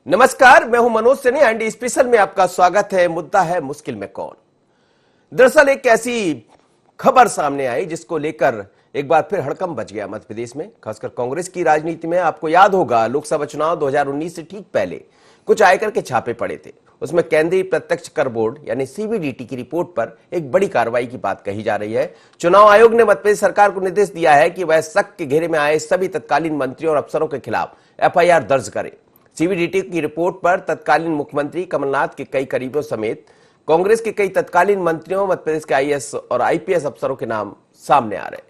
नमस्कार, मैं हूं मनोज सैनी। एंडी स्पेशल में आपका स्वागत है। मुद्दा है मुश्किल में कौन। दरअसल एक ऐसी खबर सामने आई जिसको लेकर एक बार फिर हड़कंप बच गया मध्य प्रदेश में, खासकर कांग्रेस की राजनीति में। आपको याद होगा, लोकसभा चुनाव 2019 से ठीक पहले कुछ आयकर के छापे पड़े थे। उसमें केंद्रीय प्रत्यक्ष कर बोर्ड यानी सीबीडीटी की रिपोर्ट पर एक बड़ी कार्रवाई की बात कही जा रही है। चुनाव आयोग ने मध्य प्रदेश सरकार को निर्देश दिया है कि वह शक के घेरे में आए सभी तत्कालीन मंत्रियों और अफसरों के खिलाफ एफआईआर दर्ज करे। सीबीडीटी की रिपोर्ट पर तत्कालीन मुख्यमंत्री कमलनाथ के कई करीबियों समेत कांग्रेस के कई तत्कालीन मंत्रियों, मध्य प्रदेश के आईएएस और आईपीएस अफसरों के नाम सामने आ रहे हैं।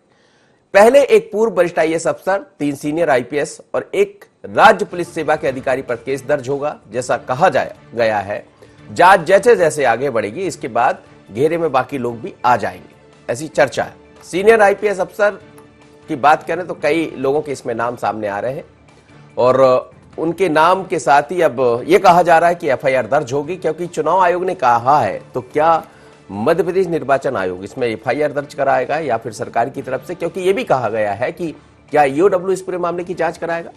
पहले एक पूर्व वरिष्ठ आईएएस अफसर, 3 सीनियर आईपीएस और एक राज्य पुलिस सेवा के अधिकारी पर केस दर्ज होगा। जैसा कहा गया है, जांच जैसे जैसे आगे बढ़ेगी, इसके बाद घेरे में बाकी लोग भी आ जाएंगे, ऐसी चर्चा है। सीनियर आईपीएस अफसर की बात करें तो कई लोगों के इसमें नाम सामने आ रहे हैं और उनके नाम के साथ ही अब यह कहा जा रहा है कि एफआईआर दर्ज होगी, क्योंकि चुनाव आयोग ने कहा है। तो क्या मध्य प्रदेश निर्वाचन आयोग इसमें एफआईआर दर्ज कराएगा या फिर सरकार की तरफ से? क्योंकि यह भी कहा गया है कि क्या ईओडब्ल्यू इस पूरे मामले की जांच कराएगा।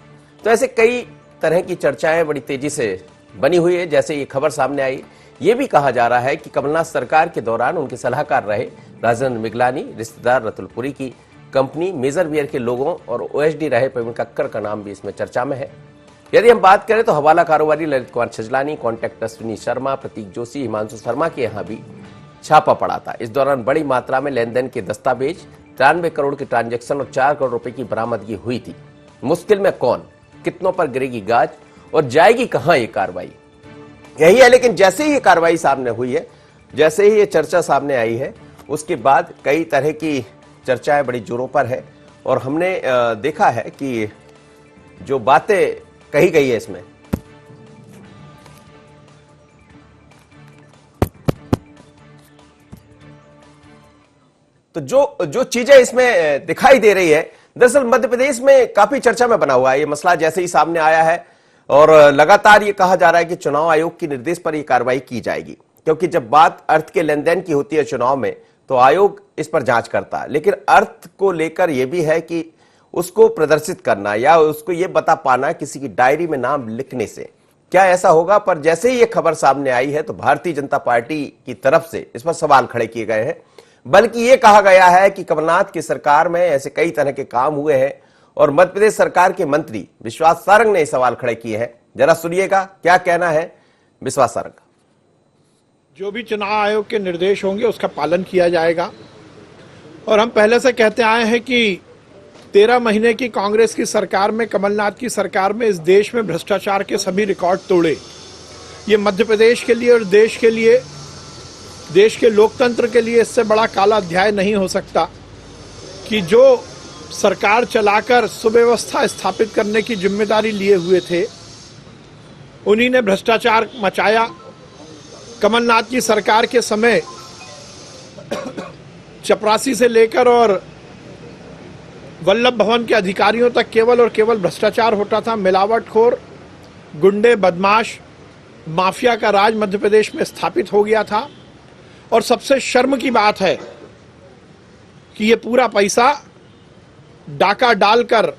तो ऐसे कई तरह की चर्चाएं बड़ी तेजी से बनी हुई है। जैसे ये खबर सामने आई, ये भी कहा जा रहा है कि कमलनाथ सरकार के दौरान उनके सलाहकार रहे राजेंद्र मिगलानी, रिश्तेदार रतुल पुरी की कंपनी मेजर वियर के लोगों और ओएसडी रहे प्रवीण कक्कर का नाम भी इसमें चर्चा में है। यदि हम बात करें तो हवाला कारोबारी ललित कुमार छजलानी, कॉन्ट्रैक्टर अश्विनी शर्मा, प्रतीक जोशी, हिमांशु शर्मा के यहां भी छापा पड़ा था। इस दौरान बड़ी मात्रा में लेन देन के दस्तावेज, 93 करोड़ के ट्रांजैक्शन और 4 करोड़ रुपए की बरामदगी हुई थी। मुश्किल में कौन, कितनों पर गिरेगी गाज और जाएगी कहां ये कार्रवाई, यही है। लेकिन जैसे ही ये कार्रवाई सामने हुई है, जैसे ही ये चर्चा सामने आई है, उसके बाद कई तरह की चर्चाएं बड़ी जोरों पर है और हमने देखा है कि जो बातें कही गई है इसमें, तो जो चीजें इसमें दिखाई दे रही है, दरअसल मध्य प्रदेश में काफी चर्चा में बना हुआ है ये मसला। जैसे ही सामने आया है और लगातार ये कहा जा रहा है कि चुनाव आयोग के निर्देश पर यह कार्रवाई की जाएगी, क्योंकि जब बात अर्थ के लेन देन की होती है चुनाव में तो आयोग इस पर जांच करता है। लेकिन अर्थ को लेकर यह भी है कि उसको प्रदर्शित करना या उसको ये बता पाना किसी की डायरी में नाम लिखने से, क्या ऐसा होगा? पर जैसे ही ये खबर सामने आई है तो भारतीय जनता पार्टी की तरफ से इस पर सवाल खड़े किए गए हैं। बल्कि ये कहा गया है कि कमलनाथ की सरकार में ऐसे कई तरह के काम हुए हैं और मध्य प्रदेश सरकार के मंत्री विश्वास सारंग ने सवाल खड़े किए हैं। जरा सुनिएगा क्या कहना है विश्वास सारंग का। जो भी चुनाव आयोग के निर्देश होंगे उसका पालन किया जाएगा और हम पहले से कहते आए हैं कि 13 महीने की कांग्रेस की सरकार में, कमलनाथ की सरकार में इस देश में भ्रष्टाचार के सभी रिकॉर्ड तोड़े। ये मध्य प्रदेश के लिए और देश के लिए, देश के लोकतंत्र के लिए इससे बड़ा काला अध्याय नहीं हो सकता कि जो सरकार चलाकर सुव्यवस्था स्थापित करने की जिम्मेदारी लिए हुए थे, उन्हीं ने भ्रष्टाचार मचाया। कमलनाथ की सरकार के समय चपरासी से लेकर और वल्लभ भवन के अधिकारियों तक केवल और केवल भ्रष्टाचार होता था। मिलावटखोर, गुंडे, बदमाश, माफिया का राज मध्य प्रदेश में स्थापित हो गया था। और सबसे शर्म की बात है कि ये पूरा पैसा डाका डालकर,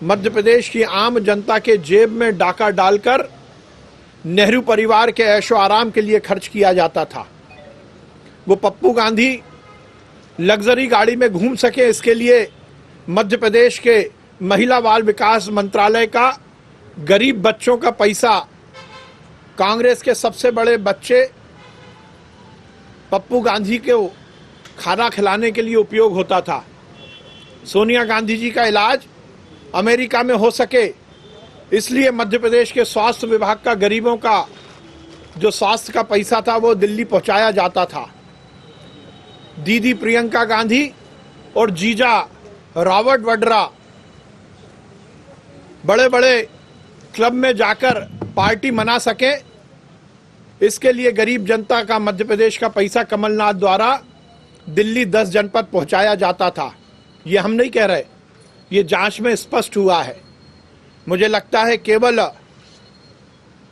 मध्य प्रदेश की आम जनता के जेब में डाका डालकर नेहरू परिवार के ऐशो आराम के लिए खर्च किया जाता था। वो पप्पू गांधी लग्जरी गाड़ी में घूम सके, इसके लिए मध्य प्रदेश के महिला बाल विकास मंत्रालय का गरीब बच्चों का पैसा, कांग्रेस के सबसे बड़े बच्चे पप्पू गांधी को खाना खिलाने के लिए उपयोग होता था। सोनिया गांधी जी का इलाज अमेरिका में हो सके, इसलिए मध्य प्रदेश के स्वास्थ्य विभाग का गरीबों का जो स्वास्थ्य का पैसा था वो दिल्ली पहुंचाया जाता था। दीदी प्रियंका गांधी और जीजा रॉबर्ट वड्रा बड़े बड़े क्लब में जाकर पार्टी मना सके, इसके लिए गरीब जनता का, मध्य प्रदेश का पैसा कमलनाथ द्वारा दिल्ली 10 जनपद पहुंचाया जाता था। ये हम नहीं कह रहे, ये जांच में स्पष्ट हुआ है। मुझे लगता है केवल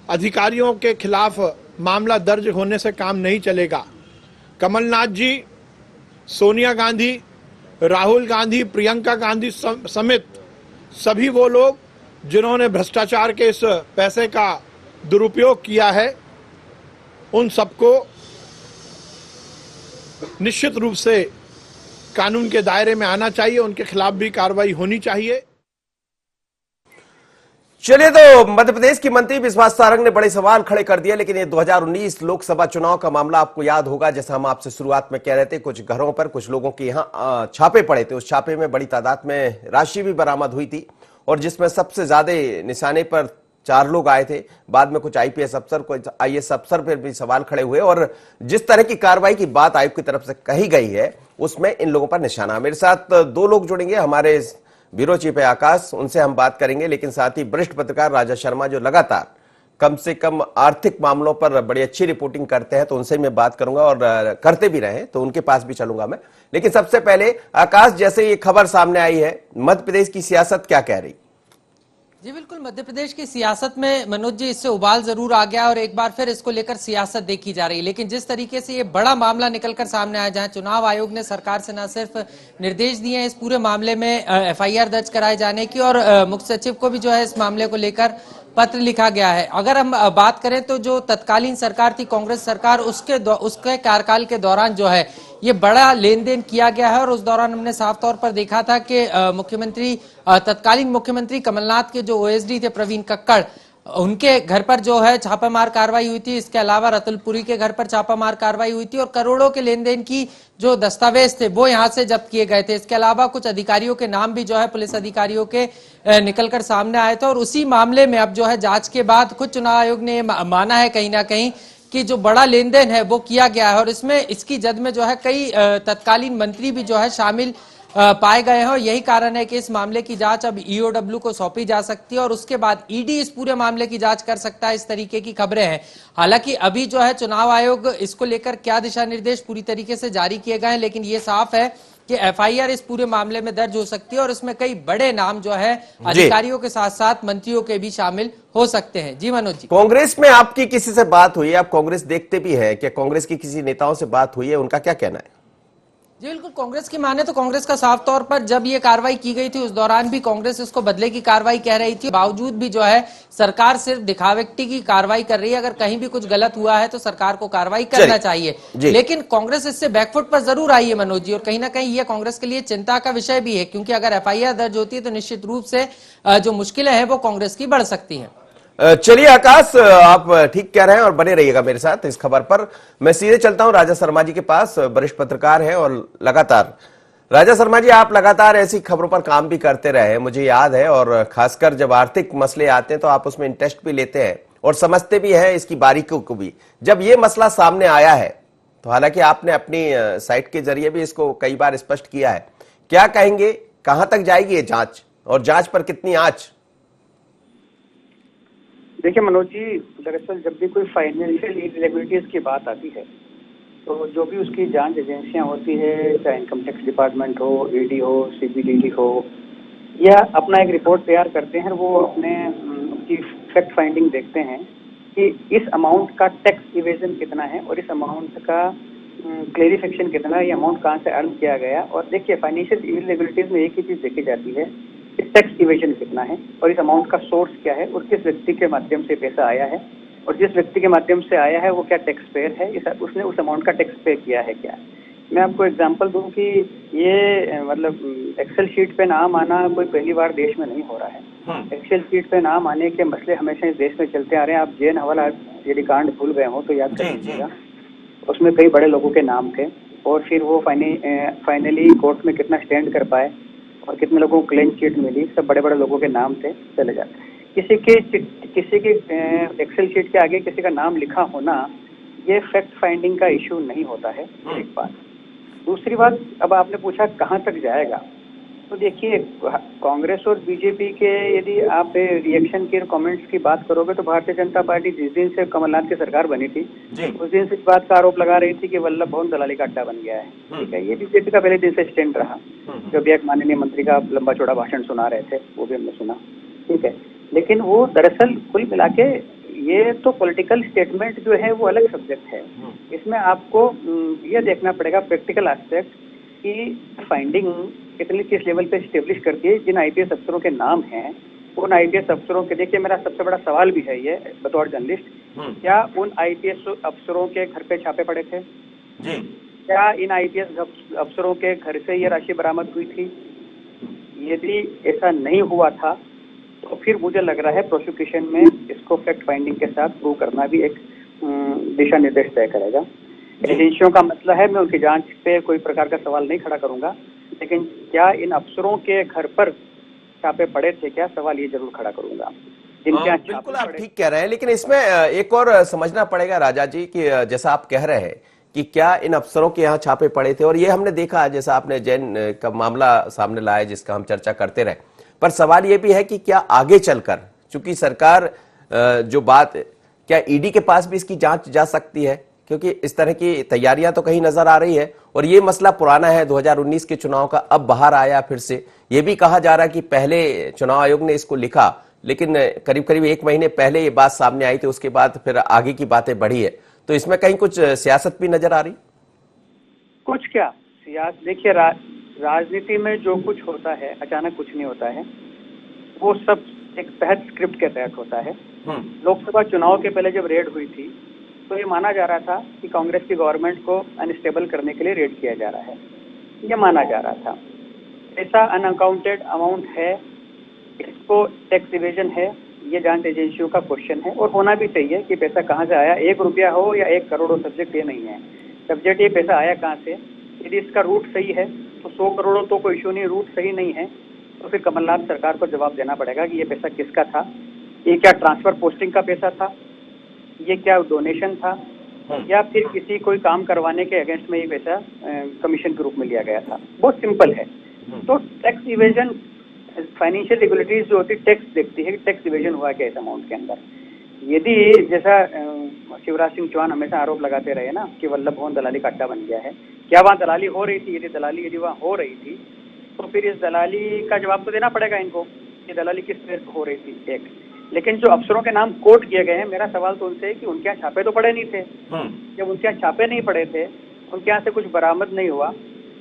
अधिकारियों के खिलाफ मामला दर्ज होने से काम नहीं चलेगा। कमलनाथ जी, सोनिया गांधी, राहुल गांधी, प्रियंका गांधी समेत सभी वो लोग जिन्होंने भ्रष्टाचार के इस पैसे का दुरुपयोग किया है, उन सबको निश्चित रूप से कानून के दायरे में आना चाहिए, उनके खिलाफ भी कार्रवाई होनी चाहिए। चलिए, तो मध्य प्रदेश की मंत्री विश्वास सारंग ने बड़े सवाल खड़े कर दिए, लेकिन ये 2019 लोकसभा चुनाव का मामला आपको याद होगा, जैसा हम आपसे शुरुआत में कह रहे थे, कुछ घरों पर कुछ लोगों के यहां छापे पड़े थे। उस छापे में बड़ी तादाद में राशि भी बरामद हुई थी, और जिसमें सबसे ज्यादा निशाने पर 4 लोग आए थे। बाद में कुछ आईपीएस अफसर, कुछ आईएएस अफसर पर भी सवाल खड़े हुए, और जिस तरह की कार्रवाई की बात आयोग की तरफ से कही गई है, उसमें इन लोगों पर निशाना। मेरे साथ 2 लोग जुड़ेंगे, हमारे ब्यूरो चीफ है आकाश, उनसे हम बात करेंगे, लेकिन साथ ही वरिष्ठ पत्रकार राजा शर्मा, जो लगातार कम से कम आर्थिक मामलों पर बड़ी अच्छी रिपोर्टिंग करते हैं, तो उनसे मैं बात करूंगा, और करते भी रहे तो उनके पास भी चलूंगा मैं। लेकिन सबसे पहले आकाश, जैसे ये खबर सामने आई है, मध्य प्रदेश की सियासत क्या कह रही? जी बिल्कुल, मध्य प्रदेश की सियासत में मनोज जी इससे उबाल जरूर आ गया और एक बार फिर इसको लेकर सियासत देखी जा रही है। लेकिन जिस तरीके से ये बड़ा मामला निकलकर सामने आया, जहां चुनाव आयोग ने सरकार से न सिर्फ निर्देश दिए हैं इस पूरे मामले में एफआईआर दर्ज कराए जाने की, और मुख्य सचिव को भी जो है इस मामले को लेकर पत्र लिखा गया है। अगर हम बात करें तो जो तत्कालीन सरकार थी, कांग्रेस सरकार, उसके कार्यकाल के दौरान जो है ये बड़ा लेन देन किया गया है, और उस दौरान हमने साफ तौर पर देखा था कि तत्कालीन मुख्यमंत्री कमलनाथ के जो ओएसडी थे प्रवीण कक्कड़, उनके घर पर जो है छापामार कार्रवाई हुई थी। इसके अलावा रतुलपुरी के घर पर छापामार कार्रवाई हुई थी, और करोड़ों के लेन देन की जो दस्तावेज थे वो यहां से जब्त किए गए थे। इसके अलावा कुछ अधिकारियों के नाम भी जो है पुलिस अधिकारियों के निकलकर सामने आए थे, और उसी मामले में अब जो है जांच के बाद खुद चुनाव आयोग ने माना है कहीं ना कहीं कि जो बड़ा लेन देन है वो किया गया है, और इसमें इसकी जद में जो है कई तत्कालीन मंत्री भी जो है शामिल पाए गए हैं। और यही कारण है कि इस मामले की जांच अब ईओडब्ल्यू को सौंपी जा सकती है, और उसके बाद ईडी इस पूरे मामले की जांच कर सकता है, इस तरीके की खबरें हैं। हालांकि अभी जो है चुनाव आयोग इसको लेकर क्या दिशा निर्देश पूरी तरीके से जारी किए गए हैं, लेकिन ये साफ है कि एफआईआर इस पूरे मामले में दर्ज हो सकती है, और इसमें कई बड़े नाम जो है अधिकारियों के साथ साथ मंत्रियों के भी शामिल हो सकते हैं। जी मनोज जी, कांग्रेस में आपकी किसी से बात हुई है? आप कांग्रेस देखते भी हैं, क्या कांग्रेस की किसी नेताओं से बात हुई है? उनका क्या कहना है? जी बिल्कुल, कांग्रेस की माने तो कांग्रेस का साफ तौर पर जब ये कार्रवाई की गई थी उस दौरान भी कांग्रेस इसको बदले की कार्रवाई कह रही थी। बावजूद भी जो है सरकार सिर्फ दिखावटी की कार्रवाई कर रही है। अगर कहीं भी कुछ गलत हुआ है तो सरकार को कार्रवाई करना चाहिए, लेकिन कांग्रेस इससे बैकफुट पर जरूर आई है मनोज जी, और कहीं ना कहीं ये कांग्रेस के लिए चिंता का विषय भी है, क्योंकि अगर एफआईआर दर्ज होती है तो निश्चित रूप से जो मुश्किलें हैं वो कांग्रेस की बढ़ सकती है। चलिए आकाश, आप ठीक कह रहे हैं, और बने रहिएगा मेरे साथ इस खबर पर। मैं सीधे चलता हूं राजा शर्मा जी के पास, वरिष्ठ पत्रकार हैं, और लगातार राजा शर्मा जी, आप लगातार ऐसी खबरों पर काम भी करते रहे हैं, मुझे याद है, और खासकर जब आर्थिक मसले आते हैं तो आप उसमें इंटरेस्ट भी लेते हैं और समझते भी हैं इसकी बारीकियों को भी। जब ये मसला सामने आया है तो हालांकि आपने अपनी साइट के जरिए भी इसको कई बार स्पष्ट किया है, क्या कहेंगे, कहां तक जाएगी ये जांच, और जांच पर कितनी आंच? देखिए मनोज जी, दरअसल जब भी कोई फाइनेंशियल इरेगुलरिटीज की बात आती है तो जो भी उसकी जांच एजेंसियां होती है, चाहे इनकम टैक्स डिपार्टमेंट हो, ईडी हो, सीबीडीटी हो, या अपना एक रिपोर्ट तैयार करते हैं। वो अपने उनकी फैक्ट फाइंडिंग देखते हैं कि इस अमाउंट का टैक्स इवेजन कितना है और इस अमाउंट का क्लेरिफिकेशन कितना है, ये अमाउंट कहाँ से अर्न किया गया। और देखिए, फाइनेंशियल इरेगुलरिटीज में एक ही चीज़ देखी जाती है कि टैक्स इवेजन कितना है और इस अमाउंट का सोर्स क्या है और किस व्यक्ति के माध्यम से पैसा आया है, और जिस व्यक्ति के माध्यम से आया है वो क्या टैक्स पेयर है, उसने उस अमाउंट का टैक्स पे किया है क्या। मैं आपको एग्जांपल दूं कि ये मतलब एक्सेल शीट पे नाम आना कोई पहली बार देश में नहीं हो रहा है। एक्सेल शीट पे नाम आने के मसले हमेशा इस देश में चलते आ रहे हैं। आप जेन हवाला यदि कांड भूल गए हो तो याद कर लीजिएगा, उसमें कई बड़े लोगों के नाम थे, और फिर वो फाइनली कोर्ट में कितना स्टैंड कर पाए और कितने लोगों को क्लीन चिट मिली, सब बड़े बड़े लोगों के नाम थे। चले जाते, किसी के एक्सेल शीट के आगे किसी का नाम लिखा होना ये फैक्ट फाइंडिंग का इशू नहीं होता है, एक बात। दूसरी बात, अब आपने पूछा कहाँ तक जाएगा, तो देखिए कांग्रेस और बीजेपी के यदि आप रिएक्शन के कमेंट्स की बात करोगे तो भारतीय जनता पार्टी जिस दिन से कमलनाथ की सरकार बनी थी उस दिन से इस बात का आरोप लगा रही थी कि वल्लभ भवन दलाली का अड्डा बन गया है। ठीक है, ये बीजेपी का पहले दिन से स्टैंड रहा। जब एक माननीय मंत्री का लंबा चौड़ा भाषण सुना रहे थे वो भी हमने सुना, ठीक है, लेकिन वो दरअसल कुल मिला के ये तो पॉलिटिकल स्टेटमेंट जो है वो अलग सब्जेक्ट है। इसमें आपको ये देखना पड़ेगा प्रैक्टिकल एस्पेक्ट कि फाइंडिंग कितनी किस लेवल पे स्टेब्लिश करती है। जिन आईपीएस अफसरों के नाम हैं उन आईपीएस अफसरों के, देखिए मेरा सबसे बड़ा सवाल भी है ये बतौर जर्नलिस्ट, क्या उन आईपीएस अफसरों के घर पे छापे पड़े थे? जी। क्या इन आईपीएस अफसरों के घर से ये राशि बरामद हुई थी? यदि ऐसा नहीं हुआ था तो फिर मुझे लग रहा है प्रोसिक्यूशन में इसको फैक्ट फाइंडिंग के साथ प्रूव करना भी एक दिशा निर्देश तय करेगा। एजेंसियों का मसला है, मैं उनकी जांच पे कोई प्रकार का सवाल नहीं खड़ा करूंगा, लेकिन क्या इन अफसरों के घर पर छापे पड़े थे, क्या सवाल ये जरूर खड़ा करूंगा। जिनके यहाँ बिल्कुल छापे आप पड़े, ठीक कह रहे हैं, लेकिन इसमें एक और समझना पड़ेगा राजा जी कि जैसा आप कह रहे हैं कि क्या इन अफसरों के यहाँ छापे पड़े थे, और ये हमने देखा जैसा आपने जैन का मामला सामने लाया जिसका हम चर्चा करते रहे, पर सवाल ये भी है कि क्या आगे चलकर, चूंकि सरकार जो बात, क्या ईडी के पास भी इसकी जांच जा सकती है, क्योंकि इस तरह की तैयारियां तो कहीं नजर आ रही है, और ये मसला पुराना है 2019 के चुनाव का, अब बाहर आया फिर से। ये भी कहा जा रहा है कि पहले चुनाव आयोग ने इसको लिखा, लेकिन करीब करीब 1 महीने पहले ये बात सामने आई थी, उसके बाद फिर आगे की बातें बढ़ी है, तो इसमें कहीं कुछ सियासत भी नजर आ रही? कुछ क्या सियासत, देखिए राजनीति में जो कुछ होता है अचानक कुछ नहीं होता है, वो सब एक तहत स्क्रिप्ट के तहत होता है। लोकसभा चुनाव के पहले जब रेड हुई थी तो ये माना जा रहा था कि कांग्रेस की गवर्नमेंट को अनस्टेबल करने के लिए रेड किया जा रहा है, ये माना जा रहा था। ऐसा अनअकाउंटेड अमाउंट है, इसको टैक्स इवेजन है, ये जांच एजेंसियों का क्वेश्चन है, और होना भी चाहिए कि पैसा कहाँ से आया, 1 रुपया हो या 1 करोड़ हो, सब्जेक्ट ये नहीं है। सब्जेक्ट ये पैसा आया कहाँ से। यदि इसका रूट सही है तो 100 करोड़ तो कोई इशू नहीं, रूट सही नहीं है तो फिर कमलनाथ सरकार को जवाब देना पड़ेगा कि ये पैसा किसका था, ये क्या ट्रांसफर पोस्टिंग का पैसा था, ये क्या डोनेशन था, या फिर किसी कोई काम करवाने के अगेंस्ट में ये पैसा कमीशन के रूप में लिया गया था। बहुत सिंपल है। तो टैक्स इवेजन, फाइनेंशियल रेगुलेटरीज जो होती है टैक्स देखती है कि टैक्स इवेजन हुआ क्या इस अमाउंट के अंदर। यदि जैसा शिवराज सिंह चौहान हमेशा आरोप लगाते रहे ना कि वल्लभ भवन दलाली का अड्डा बन गया है, क्या वहाँ दलाली हो रही थी? यदि वहाँ हो रही थी तो फिर इस दलाली का जवाब तो देना पड़ेगा इनको कि दलाली किस तरह हो रही थी। एक, लेकिन जो अफसरों के नाम कोट किए गए हैं, मेरा सवाल तो उनसे है कि उनके यहाँ छापे तो पड़े नहीं थे। जब उनके यहाँ छापे नहीं पड़े थे, उनके यहाँ से कुछ बरामद नहीं हुआ,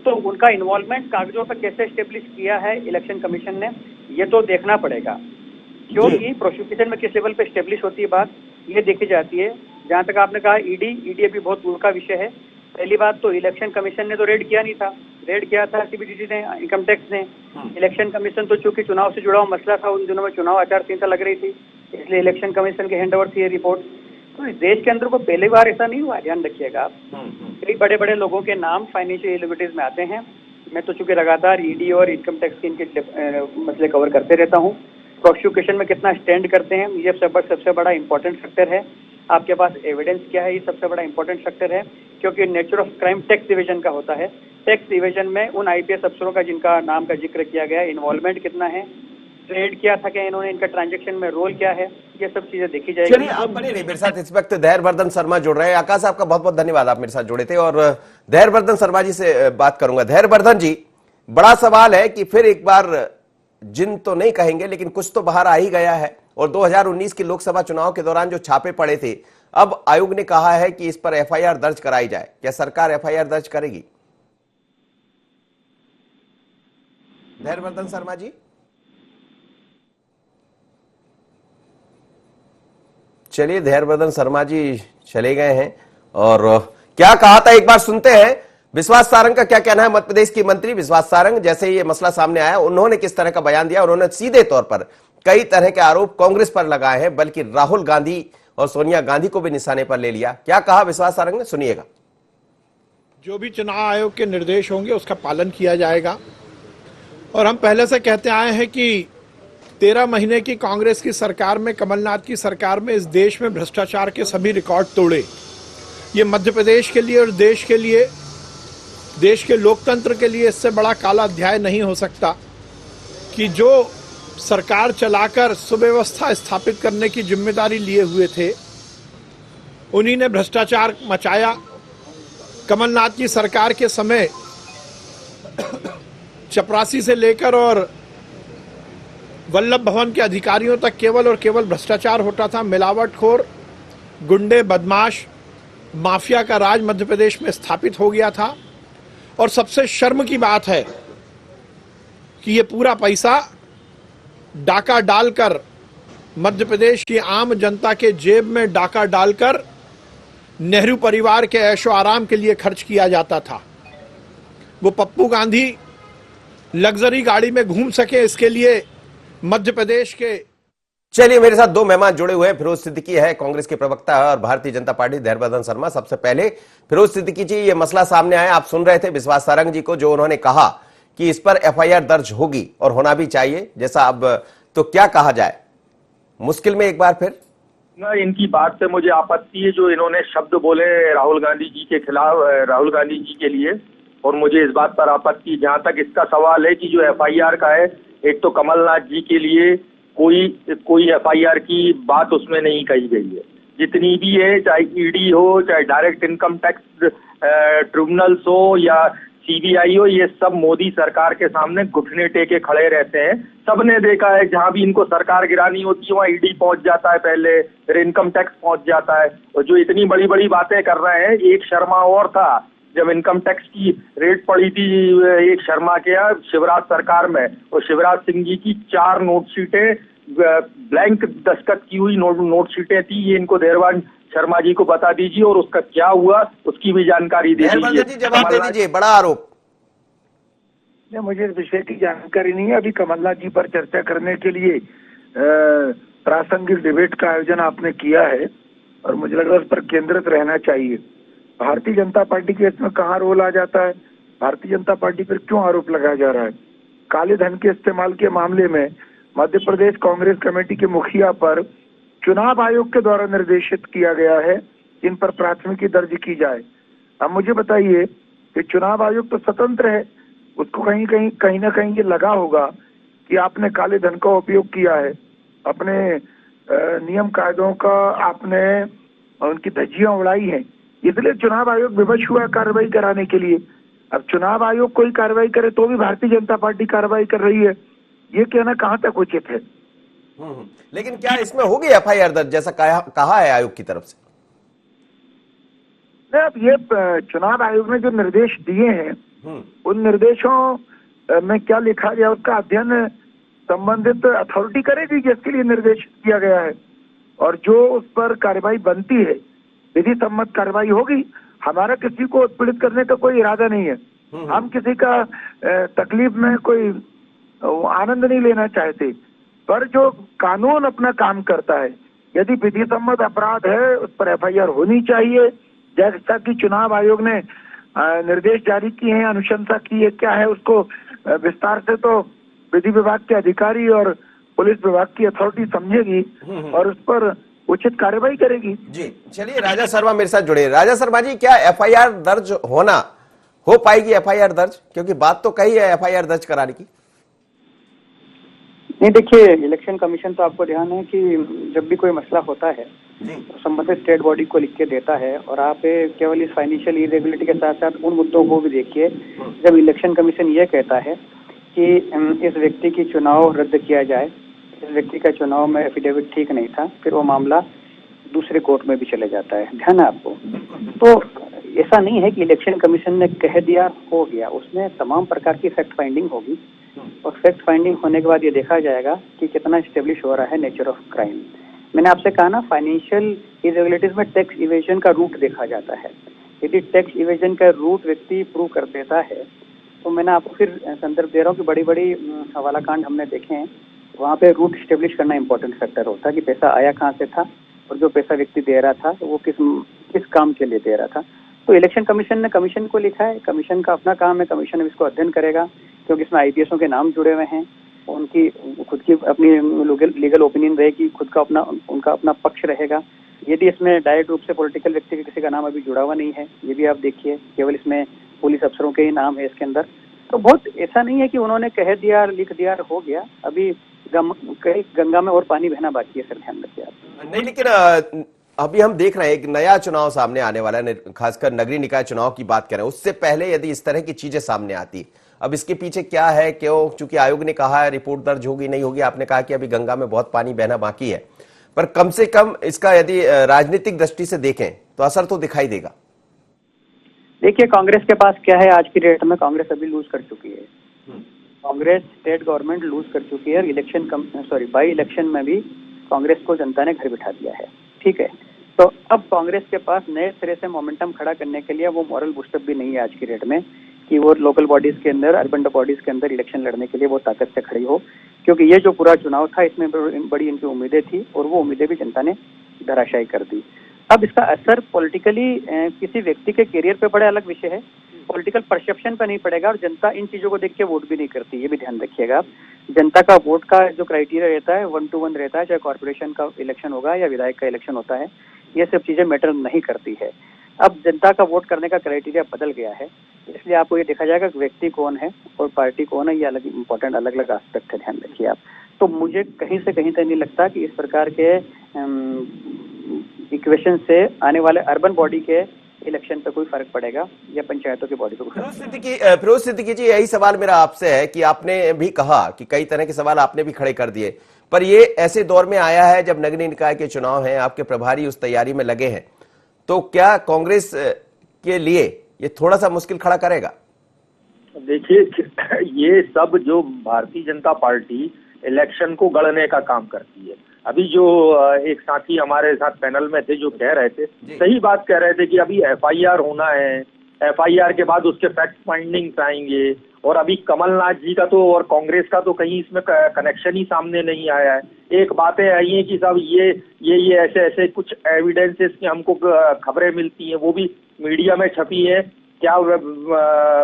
तो उनका इन्वॉल्वमेंट कागजों पर कैसे एस्टेब्लिश किया है इलेक्शन कमीशन ने, ये तो देखना पड़ेगा। क्योंकि प्रोसिक्यूशन में किस लेवल पे एस्टेब्लिश होती है बात, ये देखी जाती है। जहाँ तक आपने कहा ईडी अभी बहुत दूर का विषय है। पहली बात तो इलेक्शन कमीशन ने तो रेड किया नहीं था, रेड किया था सीबीडीटी ने, इनकम टैक्स ने। इलेक्शन कमीशन तो चूंकि चुनाव से जुड़ा हुआ मसला था, उन दिनों में चुनाव आचार संहिता लग रही थी, इसलिए इलेक्शन कमीशन के हैंड ओवर थी ये रिपोर्ट। तो इस देश के अंदर को पहली बार ऐसा नहीं हुआ, ध्यान रखिएगा आप। कई बड़े बड़े लोगों के नाम फाइनेंशियल इरेगुलरिटीज में आते हैं। मैं तो चूंकि लगातार ईडी और इनकम टैक्स के इनके मसले कवर करते रहता हूँ। प्रोसिक्यूशन में कितना स्टैंड करते हैं, ये सबसे बड़ा इंपॉर्टेंट फैक्टर है। आपके पास एविडेंस क्या है, ये सबसे बड़ा इंपॉर्टेंट फैक्टर है, क्योंकि nature of crime tax evasion का होता है। टैक्स इवेजन में उन आईपीएस अफसरों का जिनका नाम का जिक्र किया गया है, इन्वॉल्वमेंट कितना है, ट्रेड किया था क्या इन्होंने, इनका ट्रांजैक्शन में रोल क्या है, ये सब चीजें देखी जाएगी। चलिए, आप बने रहिए मेरे साथ। इस वक्त धैर्यवर्धन शर्मा जुड़ रहे हैं। आकाश, आपका बहुत बहुत धन्यवाद, आप मेरे साथ जुड़े थे। और धैर्यवर्धन शर्मा जी से बात करूंगा। धैर्यवर्धन जी, बड़ा सवाल है कि फिर एक बार, जिन तो नहीं कहेंगे लेकिन कुछ तो बाहर आ ही गया है, और 2019 के लोकसभा चुनाव के दौरान जो छापे पड़े थे, अब आयोग ने कहा है कि इस पर एफआईआर दर्ज कराई जाए। क्या सरकार एफआईआर दर्ज करेगी? धैर्यवर्धन शर्मा जी, चलिए, धैर्यवर्धन शर्मा जी चले गए हैं। और क्या कहा था एक बार सुनते हैं। विश्वास सारंग का क्या कहना है? मध्य प्रदेश की मंत्री विश्वास सारंग, जैसे ये मसला सामने आया, उन्होंने किस तरह का बयान दिया। उन्होंने सीधे तौर पर कई तरह के आरोप कांग्रेस पर लगाए हैं, बल्कि राहुल गांधी और सोनिया गांधी को भी निशाने पर ले लिया। क्या कहा विश्वास सारंग ने, सुनिएगा। जो भी चुनाव आयोग के निर्देश होंगे उसका पालन किया जाएगा। और हम पहले से कहते आए हैं कि 13 महीने की कांग्रेस की सरकार में, कमलनाथ की सरकार में, इस देश में भ्रष्टाचार के सभी रिकॉर्ड तोड़े। ये मध्य प्रदेश के लिए और देश के लिए, देश के लोकतंत्र के लिए इससे बड़ा काला अध्याय नहीं हो सकता कि जो सरकार चलाकर सुव्यवस्था स्थापित करने की जिम्मेदारी लिए हुए थे, उन्हीं ने भ्रष्टाचार मचाया। कमलनाथ की सरकार के समय चपरासी से लेकर और वल्लभ भवन के अधिकारियों तक केवल और केवल भ्रष्टाचार होता था। मिलावटखोर, गुंडे, बदमाश, माफिया का राज मध्य प्रदेश में स्थापित हो गया था। और सबसे शर्म की बात है कि ये पूरा पैसा डाका डालकर, मध्य प्रदेश की आम जनता के जेब में डाका डालकर नेहरू परिवार के ऐशो आराम के लिए खर्च किया जाता था। वो पप्पू गांधी लग्जरी गाड़ी में घूम सके, इसके लिए मध्य प्रदेश के। चलिए, मेरे साथ दो मेहमान जुड़े हुए हैं। फिरोज सिद्दीकी है, कांग्रेस के प्रवक्ता है, और भारतीय जनता पार्टी धैर्यवर्धन शर्मा। सबसे पहले फिरोज सिद्दीकी जी, ये मसला सामने आया, आप सुन रहे थे विश्वास सारंग जी को, जो उन्होंने कहा कि इस पर एफआईआर दर्ज होगी और होना भी चाहिए, जैसा अब तो क्या कहा जाए, मुश्किल में एक बार फिर ना। इनकी बात से मुझे आपत्ति है, जो इन्होंने शब्द बोले राहुल गांधी जी के खिलाफ, राहुल गांधी जी के लिए, और मुझे इस बात पर आपत्ति, जहां तक इसका सवाल है कि जो एफआईआर का है, एक तो कमलनाथ जी के लिए कोई एफआईआर की बात उसमें नहीं कही गई है। जितनी भी है, चाहे ईडी हो, चाहे डायरेक्ट इनकम टैक्स ट्रिब्यूनल्स हो या सीबीआई हो, ये सब मोदी सरकार के सामने घुटने टेके खड़े रहते हैं। सबने देखा है, जहां भी इनको सरकार गिरानी होती है वहां ईडी पहुंच जाता है पहले, फिर इनकम टैक्स पहुंच जाता है। और जो इतनी बड़ी बड़ी बातें कर रहे हैं, एक शर्मा और था जब इनकम टैक्स की रेट पड़ी थी, एक शर्मा के यहाँ शिवराज सरकार में, और शिवराज सिंह जी की 4 नोटशीटें ब्लैंक दस्तखत की हुई नोटशीटें थी। ये इनको धैर्यवर्धन शर्मा जी को बता दीजिए, और उसका क्या हुआ उसकी भी जानकारी दे दीजिए। जवाब दे दीजिए, बड़ा आरोप। नहीं, मुझे इस विषय की जानकारी नहीं है। अभी कमलनाथ जी पर चर्चा करने के लिए प्रासंगिक डिबेट का आयोजन आपने किया है, और मुझे लग रहा है उस पर केंद्रित रहना चाहिए। भारतीय जनता पार्टी के इसमें कहाँ रोल आ जाता है? भारतीय जनता पार्टी पर क्यों आरोप लगाया जा रहा है? काले धन के इस्तेमाल के मामले में मध्य प्रदेश कांग्रेस कमेटी के मुखिया पर चुनाव आयोग के द्वारा निर्देशित किया गया है इन पर प्राथमिकी दर्ज की जाए। अब मुझे बताइए कि चुनाव आयोग तो स्वतंत्र है, उसको कहीं ना कहीं ये लगा होगा कि आपने काले धन का उपयोग किया है, अपने नियम कायदों का आपने उनकी धज्जियां उड़ाई हैं, इसलिए चुनाव आयोग विवश हुआ कार्रवाई कराने के लिए। अब चुनाव आयोग कोई कार्रवाई करे तो भी भारतीय जनता पार्टी कार्रवाई कर रही है, ये कहना कहां तक उचित है? लेकिन क्या इसमें होगी एफआईआर दर्ज, जैसा कहा है आयोग की तरफ से? नहीं, अब ये चुनाव आयोग ने जो निर्देश दिए हैं, उन निर्देशों में क्या लिखा गया उसका अध्ययन संबंधित अथॉरिटी करेगी जिसके लिए निर्देश दिया गया है, और जो उस पर कार्रवाई बनती है, विधि सम्मत कार्रवाई होगी। हमारा किसी को उत्पीड़ित करने का कोई इरादा नहीं है, हम किसी का तकलीफ में कोई आनंद नहीं लेना चाहते, पर जो कानून अपना काम करता है, यदि विधि सम्मत अपराध है उस पर एफआईआर होनी चाहिए, जैसा कि चुनाव आयोग ने निर्देश जारी किए हैं, अनुशंसा की है, क्या है उसको विस्तार से तो विधि विभाग के अधिकारी और पुलिस विभाग की अथॉरिटी समझेगी और उस पर उचित कार्रवाई करेगी। जी, चलिए, राजा शर्मा मेरे साथ जुड़े। राजा शर्मा जी, क्या एफआईआर दर्ज हो पाएगी एफआईआर दर्ज? क्योंकि बात तो कही है एफआईआर दर्ज कराने की। नहीं, देखिए, इलेक्शन कमीशन तो आपको ध्यान है कि जब भी कोई मसला होता है तो संबंधित स्टेट बॉडी को लिख के देता है, और आप केवल इस फाइनेंशियल इरेगुलरिटी के साथ साथ उन मुद्दों को भी देखिए। जब इलेक्शन कमीशन ये कहता है कि इस व्यक्ति की चुनाव रद्द किया जाए, इस व्यक्ति का चुनाव में एफिडेविट ठीक नहीं था, फिर वो मामला दूसरे कोर्ट में भी चले जाता है। ध्यान है आपको? तो ऐसा नहीं है कि इलेक्शन कमीशन ने कह दिया हो गया, उसमें तमाम प्रकार की फैक्ट फाइंडिंग होगी, और फैक्ट फाइंडिंग होने के बाद ये देखा जाएगा कि कितना स्टेब्लिश हो रहा है नेचर ऑफ क्राइम। मैंने आपसे कहा ना, फाइनेंशियल इरेगुलरिटीज में टैक्स इवेजन का रूट देखा जाता है। यदि टैक्स इवेजन का रूट व्यक्ति प्रूव कर देता है, तो मैंने आपको फिर संदर्भ दे रहा हूँ कि बड़ी बड़ी हवाला कांड हमने देखे हैं, वहाँ पे रूट स्टेब्लिश करना इंपॉर्टेंट फैक्टर होता है कि पैसा आया कहाँ से था, और जो पैसा व्यक्ति दे रहा था वो किस काम के लिए दे रहा था। तो इलेक्शन कमीशन ने कमीशन को लिखा है, कमीशन का अपना काम है, कमीशन इसको अध्ययन करेगा, क्योंकि इसमें आईपीएसओं के नाम जुड़े हुए हैं, उनकी खुद की अपनी लीगल ओपिनियन रहेगी, उनका अपना पक्ष रहेगा। यदि इसमें डायरेक्ट रूप से पॉलिटिकल व्यक्ति के किसी का नाम अभी जुड़ा हुआ नहीं है, ये भी आप देखिए, केवल इसमें पुलिस अफसरों के ही नाम है इसके अंदर। तो बहुत ऐसा नहीं है कि उन्होंने कह दिया, लिख दिया, हो गया। अभी गंगा में और पानी बहना बाकी है, सर, ध्यान रखिए आप। नहीं, लेकिन अभी हम देख रहे हैं एक नया चुनाव सामने आने वाला है, खासकर नगरीय निकाय चुनाव की बात करें, उससे पहले यदि इस तरह की चीजें सामने आती, अब इसके पीछे क्या है, क्यों? चूंकि आयोग ने कहा है रिपोर्ट दर्ज होगी नहीं होगी, आपने कहा कि अभी गंगा में बहुत पानी बहना बाकी है, पर कम से कम इसका यदि राजनीतिक दृष्टि से देखें तो असर तो दिखाई देगा। देखिए, कांग्रेस के पास क्या है आज की डेट में, कांग्रेस अभी लूज कर चुकी है। कांग्रेस स्टेट गवर्नमेंट लूज कर चुकी है। बाई इलेक्शन में भी कांग्रेस को जनता ने घर बिठा दिया है। ठीक है, तो अब कांग्रेस के पास नए सिरे से मोमेंटम खड़ा करने के लिए वो मॉरल बूस्टअप भी नहीं है आज की डेट में कि वो लोकल बॉडीज के अंदर, अर्बन बॉडीज के अंदर इलेक्शन लड़ने के लिए वो ताकत से खड़ी हो, क्योंकि ये जो पूरा चुनाव था इसमें बड़ी इनकी उम्मीदें थी और वो उम्मीदें भी जनता ने धराशायी कर दी। अब इसका असर पॉलिटिकली किसी व्यक्ति के करियर पे बड़ा अलग विषय है, पॉलिटिकल परसेप्शन पे नहीं पड़ेगा और जनता इन चीजों को देख के वोट भी नहीं करती, ये भी ध्यान रखिएगा आप। जनता का वोट का जो क्राइटेरिया रहता है 1 to 1 रहता है, चाहे कॉर्पोरेशन का इलेक्शन होगा या विधायक का इलेक्शन होता है, ये सब चीजें मैटर नहीं करती है। अब जनता का वोट करने का क्राइटेरिया बदल गया है, इसलिए आपको ये देखा जाएगा कि व्यक्ति कौन है और पार्टी कौन है, ये अलग इंपॉर्टेंट अलग अलग एस्पेक्ट है, ध्यान रखिए आप। तो मुझे कहीं से कहीं तक नहीं लगता कि इस प्रकार के इक्वेशन से आने वाले अर्बन बॉडी के इलेक्शन पे कोई फर्क पड़ेगा या पंचायतों की बॉडी को। फिरोज सिद्दीकी जी, यही सवाल मेरा आपसे है कि आपने भी कहा कि कई तरह के सवाल आपने भी खड़े कर दिए, पर ये ऐसे दौर में आया है जब नगरीय निकाय के चुनाव हैं, आपके प्रभारी उस तैयारी में लगे हैं, तो क्या कांग्रेस के लिए ये थोड़ा सा मुश्किल खड़ा करेगा? देखिए, ये सब जो भारतीय जनता पार्टी इलेक्शन को गढ़ने का काम करती है। अभी जो एक साथी हमारे साथ पैनल में थे जो कह रहे थे, सही बात कह रहे थे कि अभी एफआईआर होना है, एफआईआर के बाद उसके फैक्ट फाइंडिंग्स आएंगे, और अभी कमलनाथ जी का तो और कांग्रेस का तो कहीं इसमें कनेक्शन ही सामने नहीं आया है। एक बातें आई हैं कि साहब ये ऐसे ऐसे कुछ एविडेंसेस की हमको खबरें मिलती हैं, वो भी मीडिया में छपी है, क्या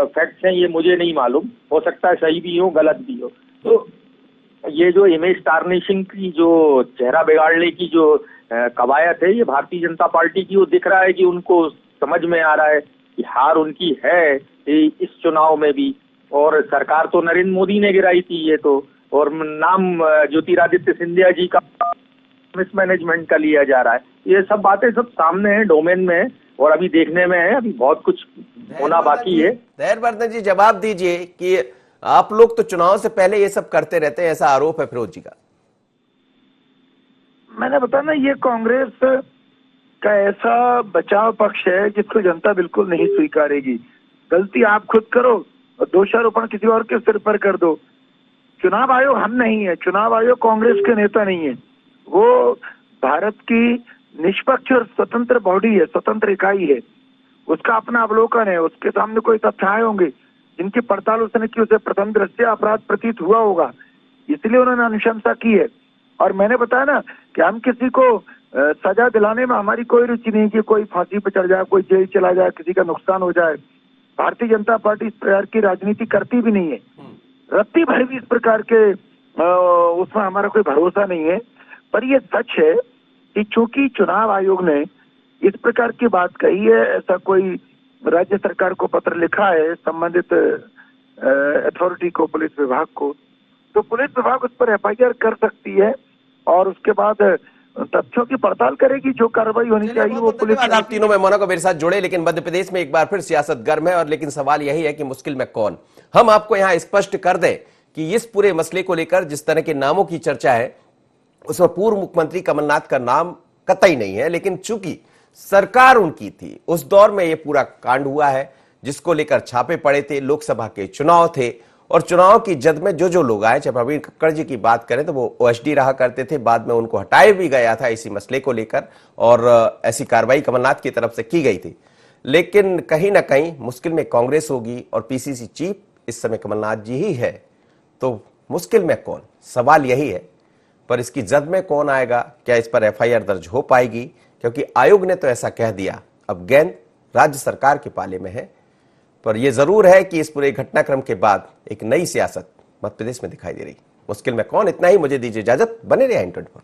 फैक्ट्स हैं ये मुझे नहीं मालूम, हो सकता है सही भी हो गलत भी हो। तो ये जो इमेज टार्निशिंग की, जो चेहरा बिगाड़ने की जो कवायद है, ये भारतीय जनता पार्टी की, वो दिख रहा है कि उनको समझ में आ रहा है कि हार उनकी है इस चुनाव में भी, और सरकार तो नरेंद्र मोदी ने गिराई थी ये तो, और नाम ज्योतिरादित्य सिंधिया जी का मिसमैनेजमेंट का लिया जा रहा है। ये सब बातें सब सामने हैं, डोमेन में है और अभी देखने में है, अभी बहुत कुछ होना बाकी है। धैर्यवर्धन जी, जवाब दीजिए कि आप लोग तो चुनाव से पहले ये सब करते रहते हैं, ऐसा आरोप है फिरोज जी का। मैंने बताया ना, ये कांग्रेस का ऐसा बचाव पक्ष है जिसको जनता बिल्कुल नहीं स्वीकारेगी। गलती आप खुद करो और दोषारोपण किसी और के सिर पर कर दो। चुनाव आयोग हम नहीं है, चुनाव आयोग कांग्रेस के नेता नहीं है, वो भारत की निष्पक्ष और स्वतंत्र बॉडी है, स्वतंत्र इकाई है, उसका अपना अवलोकन है, उसके सामने कोई तथ्य आए होंगे जिनकी पड़ताल उसने की, उसे प्रथम दृष्टया अपराध प्रतीत हुआ होगा, इसलिए उन्होंने अनुशंसा की है। और मैंने बताया ना कि हम किसी को सजा दिलाने में हमारी कोई रुचि नहीं कि कोई फांसी पर चढ़ जाए, कोई जेल चला जाए, किसी का नुकसान हो जाए। भारतीय जनता पार्टी इस प्रकार की राजनीति करती भी नहीं है, रत्ती भर भी इस प्रकार के उसमें हमारा कोई भरोसा नहीं है। पर ये सच है कि चूंकि चुनाव आयोग ने इस प्रकार की बात कही है, ऐसा कोई राज्य सरकार को पत्र लिखा है, संबंधित अथॉरिटी को, पुलिस विभाग को, तो पुलिस विभाग उस पर एफआईआर कर सकती है और उसके बाद तथ्यों की पड़ताल करेगी, जो कार्रवाई होनी चाहिए वो पुलिस। आप तीनों मेहमानों को मेरे साथ जोड़े, लेकिन मध्य प्रदेश में एक बार फिर सियासत गर्म है, और लेकिन सवाल यही है कि मुश्किल में कौन। हम आपको यहां स्पष्ट कर दें कि इस पूरे मसले को लेकर जिस तरह के नामों की चर्चा है उसमें पूर्व मुख्यमंत्री कमलनाथ का नाम कतई नहीं है, लेकिन चूंकि सरकार उनकी थी उस दौर में यह पूरा कांड हुआ है जिसको लेकर छापे पड़े थे, लोकसभा के चुनाव थे, और चुनाव की जद में जो लोग आए, चाहे प्रवीण कक्कड़ जी की बात करें तो वो ओएसडी रहा करते थे, बाद में उनको हटाया भी गया था इसी मसले को लेकर, और ऐसी कार्रवाई कमलनाथ की तरफ से की गई थी। लेकिन कहीं ना कहीं मुश्किल में कांग्रेस होगी और पीसीसी चीफ इस समय कमलनाथ जी ही है, तो मुश्किल में कौन, सवाल यही है। पर इसकी जद में कौन आएगा, क्या इस पर एफआईआर दर्ज हो पाएगी, क्योंकि आयोग ने तो ऐसा कह दिया, अब गेंद राज्य सरकार के पाले में है। पर यह जरूर है कि इस पूरे घटनाक्रम के बाद एक नई सियासत मध्य प्रदेश में दिखाई दे रही। मुश्किल में कौन, इतना ही, मुझे दीजिए इजाजत, बने रहिए N24।